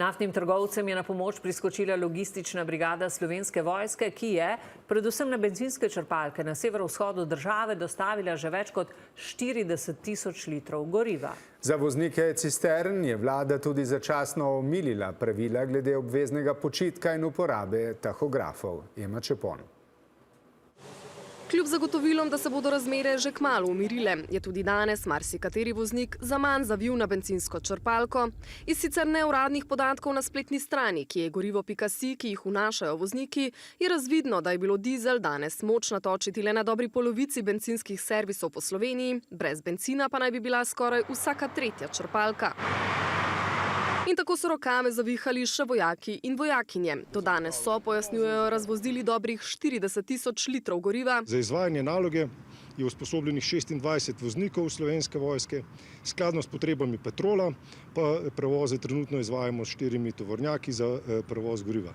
Naftnim trgovcem je na pomoč priskočila logistična brigada Slovenske vojske, ki je predvsem na bencinske črpalke na severovzhodu države dostavila že več kot 40.000 litrov goriva. Za voznike cistern je vlada tudi začasno omilila pravila glede obveznega počitka in uporabe tahografov. Ema Čepon. Kljub zagotovilom, da se bodo razmere že kmalu umirile, je tudi danes marsikateri voznik zaman zavil na bencinsko črpalko. Iz sicer neuradnih podatkov na spletni strani, ki je gorivo.si, ki jih vnašajo vozniki, je razvidno, da je bilo dizel danes moč natočiti le na dobri polovici bencinskih servisov po Sloveniji, brez bencina pa naj bi bila skoraj vsaka tretja črpalka. In tako so rokave zavihali še vojaki in vojakinje. Do danes so, pojasnjujejo, razvozili dobrih 40.000 litrov goriva. Za izvajanje naloge je usposobljenih 26 voznikov Slovenske vojske. Skladno s potrebami Petrola pa prevoze trenutno izvajamo s 4 tovornjaki za prevoz goriva.